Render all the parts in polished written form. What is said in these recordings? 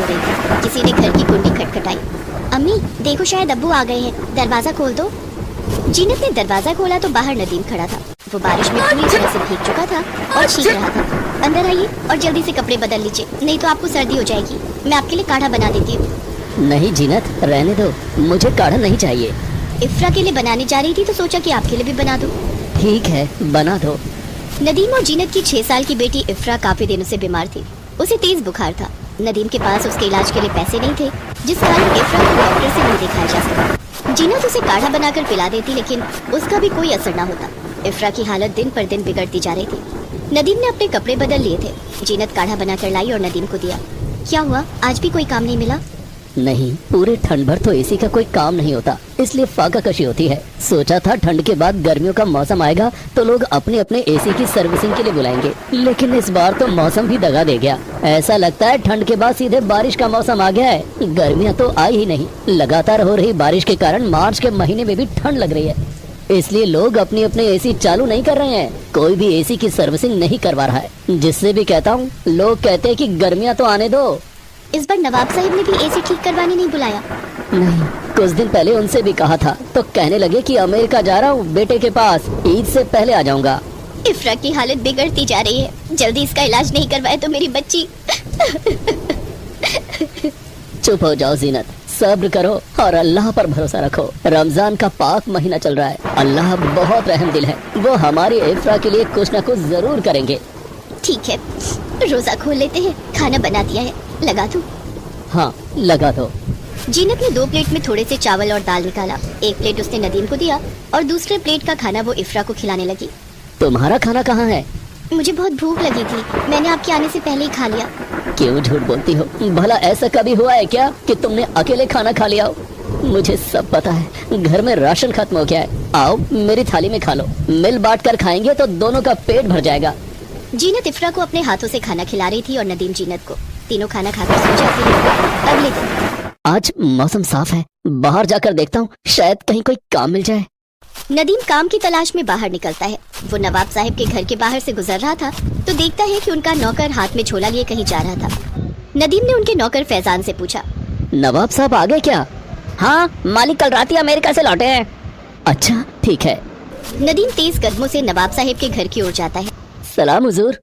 हो रही थी। किसी ने घर की कुंडी खटखटाई। अम्मी देखो, शायद अब्बू आ गए हैं, दरवाजा खोल दो। जीनत ने दरवाजा खोला तो बाहर नदीम खड़ा था। वो बारिश में पूरी तरह से भीग चुका था और छींक रहा था। अंदर आइए और जल्दी से कपड़े बदल लीजिए, नहीं तो आपको सर्दी हो जाएगी। मैं आपके लिए काढ़ा बना देती हूँ। नहीं जीनत, रहने दो, मुझे काढ़ा नहीं चाहिए। इफ्रा के लिए बनाने जा रही थी तो सोचा कि आपके लिए भी बना दूं। ठीक है, बना दो। नदीम और जीनत की 6 साल की बेटी इफ्रा काफी दिनों से बीमार थी। उसे तेज बुखार था। नदीम के पास उसके इलाज के लिए पैसे नहीं थे, जिस कारण इफ्रा को डॉक्टर से नहीं दिखाया जा सका। जीनत उसे काढ़ा बनाकर पिला देती, लेकिन उसका भी कोई असर न होता। इफ्रा की हालत दिन पर दिन बिगड़ती जा रही थी। नदीम ने अपने कपड़े बदल लिए थे। जीनत काढ़ा बनाकर लाई और नदीम को दिया। क्या हुआ, आज भी कोई काम नहीं मिला? नहीं, पूरे ठंड भर तो एसी का कोई काम नहीं होता, इसलिए फाका कशी होती है। सोचा था ठंड के बाद गर्मियों का मौसम आएगा तो लोग अपने अपने एसी की सर्विसिंग के लिए बुलाएंगे, लेकिन इस बार तो मौसम भी दगा दे गया। ऐसा लगता है ठंड के बाद सीधे बारिश का मौसम आ गया है। गर्मियाँ तो आई ही नहीं। लगातार हो रही बारिश के कारण मार्च के महीने में भी ठंड लग रही है, इसलिए लोग अपने अपने एसी चालू नहीं कर रहे हैं। कोई भी एसी की सर्विसिंग नहीं करवा रहा है। जिससे भी कहता हूँ, लोग कहते हैं कि गर्मियाँ तो आने दो। इस बार नवाब साहिब ने भी एसी ठीक करवाने नहीं बुलाया? नहीं, कुछ दिन पहले उनसे भी कहा था तो कहने लगे कि अमेरिका जा रहा हूँ बेटे के पास, ईद से पहले आ जाऊंगा। इफ्रा की हालत बिगड़ती जा रही है, जल्दी इसका इलाज नहीं करवाए तो मेरी बच्ची। चुप हो जाओ जीनत, सब्र करो और अल्लाह पर भरोसा रखो। रमजान का पाक महीना चल रहा है, अल्लाह बहुत रहम दिल है, वो हमारी इफ्रा के लिए कुछ न कुछ जरूर करेंगे। ठीक है, रोजा खोल लेते हैं। खाना बना दिया है, लगा दूं? हाँ, लगा दो। जीनत ने 2 प्लेट में थोड़े से चावल और दाल निकाला। एक प्लेट उसने नदीम को दिया और दूसरे प्लेट का खाना वो इफ्रा को खिलाने लगी। तुम्हारा खाना कहाँ है? मुझे बहुत भूख लगी थी, मैंने आपके आने से पहले ही खा लिया। क्यों झूठ बोलती हो? भला ऐसा कभी हुआ है क्या कि तुमने अकेले खाना खा लिया हो? मुझे सब पता है, घर में राशन खत्म हो गया है। आओ मेरी थाली में खा लो, मिल बांट कर खाएंगे तो दोनों का पेट भर जाएगा। जीनत इफ्रा को अपने हाथों से खाना खिला रही थी और नदीम जीनत को। तीनों खाना खाकर सो जाते हैं। अगले दिन आज मौसम साफ है, बाहर जाकर देखता हूँ, शायद कहीं कोई काम मिल जाए। नदीम काम की तलाश में बाहर निकलता है। वो नवाब साहिब के घर के बाहर से गुजर रहा था तो देखता है कि उनका नौकर हाथ में झोला लिए कहीं जा रहा था। नदीम ने उनके नौकर फैजान से पूछा, नवाब साहब आ गए क्या? हाँ, मालिक कल रात ही अमेरिका से लौटे हैं। अच्छा, ठीक है। नदीम तेज कदमों से नवाब साहिब के घर की ओर जाता है। सलाम हुजूर।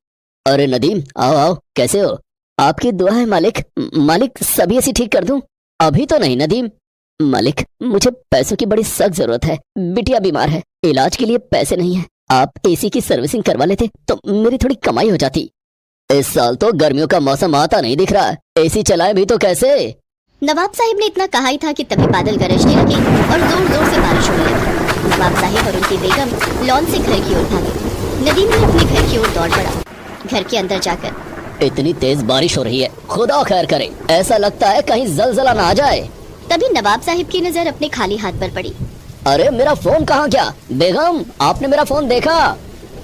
अरे नदीम, आओ आओ, कैसे हो? आपकी दुआ है मालिक। मालिक, सभी ऐसी ठीक कर दूं? अभी तो नहीं नदीम। मालिक, मुझे पैसों की बड़ी सख्त जरूरत है, बिटिया बीमार है, इलाज के लिए पैसे नहीं है। आप एसी की सर्विसिंग करवा लेते तो मेरी थोड़ी कमाई हो जाती। इस साल तो गर्मियों का मौसम आता नहीं दिख रहा, एसी चलाए भी तो कैसे? नवाब साहिब ने इतना कहा ही था कि तभी बादल गरजने लगे और जोर जोर से बारिश होने लगी। नवाब साहिब और उनकी बेगम लॉन से घर की ओर भागे। नदीम भी अपने घर की ओर दौड़ पड़ा। घर के अंदर जाकर, इतनी तेज बारिश हो रही है, खुदा खैर करे, ऐसा लगता है कहीं जलजला ना आ जाए। तभी नवाब साहिब की नजर अपने खाली हाथ पर पड़ी। अरे मेरा फोन कहाँ गया? बेगम, आपने मेरा फोन देखा?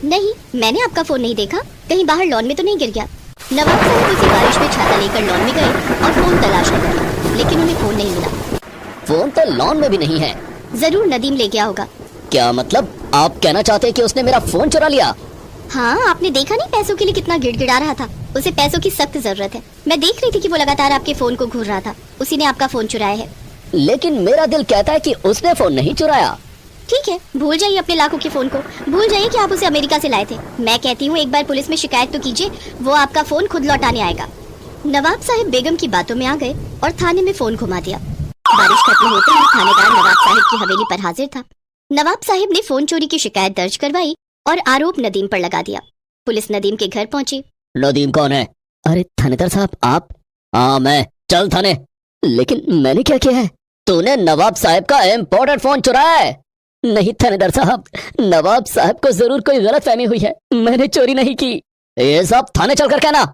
नहीं, मैंने आपका फोन नहीं देखा। कहीं बाहर लॉन में तो नहीं गिर गया? नवाब साहिब उसी बारिश में छाता लेकर लॉन में गए और फोन तलाशने लगे, लेकिन उन्हें फोन नहीं मिला। फोन तो लॉन में भी नहीं है। जरूर नदीम ले गया होगा। क्या मतलब? आप कहना चाहते हैं कि उसने मेरा फोन चुरा लिया? हाँ, आपने देखा नहीं पैसों के लिए कितना गिड़गिड़ा रहा था? उसे पैसों की सख्त जरूरत है। मैं देख रही थी कि वो लगातार आपके फोन को घूर रहा था। उसी ने आपका फोन चुराया है। लेकिन मेरा दिल कहता है कि उसने फोन नहीं चुराया। ठीक है, भूल जाइए अपने लाखों के फोन को। भूल जाइए कि आप उसे अमेरिका से लाए थे। मैं कहती हूँ एक बार पुलिस में शिकायत तो कीजिए, वो आपका फोन खुद लौटाने आएगा। नवाब साहिब बेगम की बातों में आ गए और थाने में फोन घुमा दिया। बारिश खत्म होते ही थानेदार नवाब साहिब की हवेली पर हाजिर था। नवाब साहिब ने फोन चोरी की शिकायत दर्ज करवाई और आरोप नदीम पर लगा दिया। पुलिस नदीम के घर पहुंची। नदीम कौन है? अरे थानेदार साहब, आप? हाँ मैं, चल थाने। लेकिन मैंने क्या किया है? तूने नवाब साहब का इम्पोर्टेड फोन चुराया है। नहीं थानेदार साहब, नवाब साहब को जरूर कोई गलतफहमी हुई है, मैंने चोरी नहीं की। ये सब थाने चलकर कहना।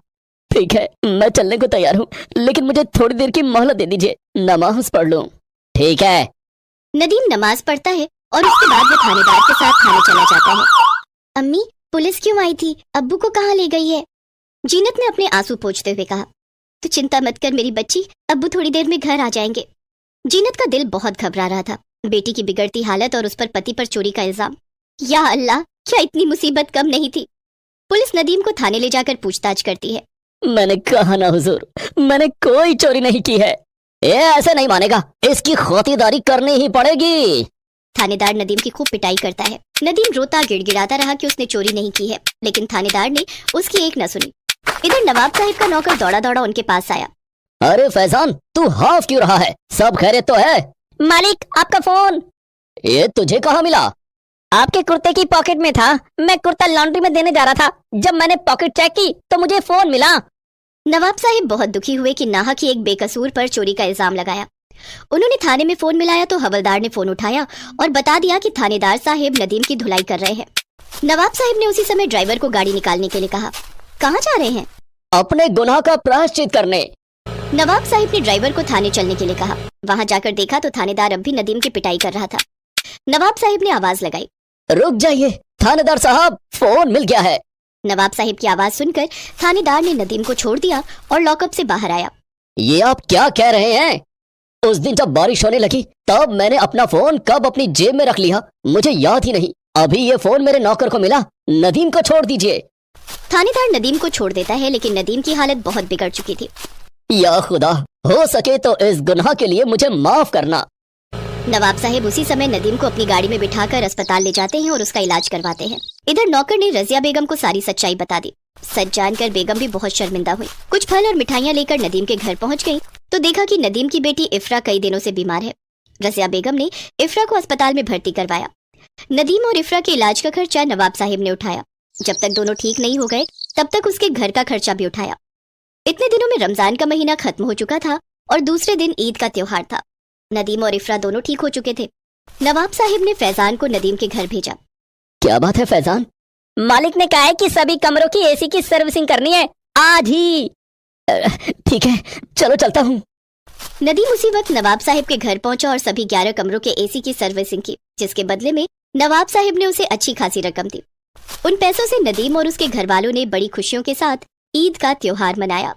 ठीक है, मैं चलने को तैयार हूँ, लेकिन मुझे थोड़ी देर की मोहलत दे दीजिए, नमाज पढ़ लूं। ठीक है। नदीम नमाज पढ़ता है और उसके बाद वो थानेदार के साथ थाने चला जाता है। अम्मी, पुलिस क्यों आई थी? अब्बू को कहाँ ले गई है? जीनत ने अपने आंसू पोंछते हुए कहा। तो चिंता मत कर मेरी बच्ची, अब्बू थोड़ी देर में घर आ जाएंगे। जीनत का दिल बहुत घबरा रहा था। बेटी की बिगड़ती हालत और उस पर पति पर चोरी का इल्जाम। या अल्लाह, क्या इतनी मुसीबत कम नहीं थी? पुलिस नदीम को थाने ले जाकर पूछताछ करती है। मैंने कहा ना हुजूर, मैंने कोई चोरी नहीं की है। ये ऐसे नहीं मानेगा, इसकी खातिरदारी करनी ही पड़ेगी। थानेदार नदीम की खूब पिटाई करता है। नदीम रोता गिड़गिड़ाता रहा कि उसने चोरी नहीं की है, लेकिन थानेदार ने उसकी एक न सुनी। इधर नवाब साहिब का नौकर दौड़ा दौड़ा उनके पास आया। अरे फैजान, तू हाफ क्यों रहा है? सब खैरियत तो है? मालिक, आपका फोन। ये तुझे कहाँ मिला? आपके कुर्ते की पॉकेट में था। मैं कुर्ता लॉन्ड्री में देने जा रहा था। जब मैंने पॉकेट चेक की तो मुझे फोन मिला। नवाब साहिब बहुत दुखी हुए कि नाहक ही एक बेकसूर पर चोरी का इल्जाम लगाया। उन्होंने थाने में फोन मिलाया तो हवलदार ने फोन उठाया और बता दिया कि थानेदार साहिब नदीम की धुलाई कर रहे हैं। नवाब साहिब ने उसी समय ड्राइवर को गाड़ी निकालने के लिए कहा। कहाँ जा रहे हैं? अपने गुनाह का प्रायश्चित करने। नवाब साहिब ने ड्राइवर को थाने चलने के लिए कहा। वहां जाकर देखा तो थानेदार अब भी नदीम की पिटाई कर रहा था। नवाब साहिब ने आवाज लगाई। रुक जाइए थानेदार साहब, फोन मिल गया है। नवाब साहिब की आवाज सुनकर थानेदार ने नदीम को छोड़ दिया और लॉकअप से बाहर आया। ये आप क्या कह रहे हैं? उस दिन जब बारिश होने लगी तब मैंने अपना फोन कब अपनी जेब में रख लिया, मुझे याद ही नहीं। अभी ये फोन मेरे नौकर को मिला। नदीम को छोड़ दीजिए। थानेदार नदीम को छोड़ देता है, लेकिन नदीम की हालत बहुत बिगड़ चुकी थी। या खुदा, हो सके तो इस गुनाह के लिए मुझे माफ करना। नवाब साहिब उसी समय नदीम को अपनी गाड़ी में बिठाकर अस्पताल ले जाते हैं और उसका इलाज करवाते हैं। इधर नौकर ने रजिया बेगम को सारी सच्चाई बता दी। सच जानकर बेगम भी बहुत शर्मिंदा हुई। कुछ फल और मिठाइयाँ लेकर नदीम के घर पहुंच गई तो देखा कि नदीम की बेटी इफ्रा कई दिनों से बीमार है। रजिया बेगम ने इफ्रा को अस्पताल में भर्ती करवाया। नदीम और इफ्रा के इलाज का खर्चा नवाब साहिब ने उठाया। जब तक दोनों ठीक नहीं हो गए तब तक उसके घर का खर्चा भी उठाया। इतने दिनों में रमजान का महीना खत्म हो चुका था और दूसरे दिन ईद का त्योहार था। नदीम और इफ्रा दोनों ठीक हो चुके थे। नवाब साहिब ने फैजान को नदीम के घर भेजा। क्या बात है फैजान? मालिक ने कहा है कि सभी कमरों की एसी की सर्विसिंग करनी है आज ही। ठीक है, चलो चलता हूँ। नदीम उसी वक्त नवाब साहिब के घर पहुंचा और सभी 11 कमरों के एसी की सर्विसिंग की, जिसके बदले में नवाब साहिब ने उसे अच्छी खासी रकम दी। उन पैसों से नदीम और उसके घर वालों ने बड़ी खुशियों के साथ ईद का त्योहार मनाया।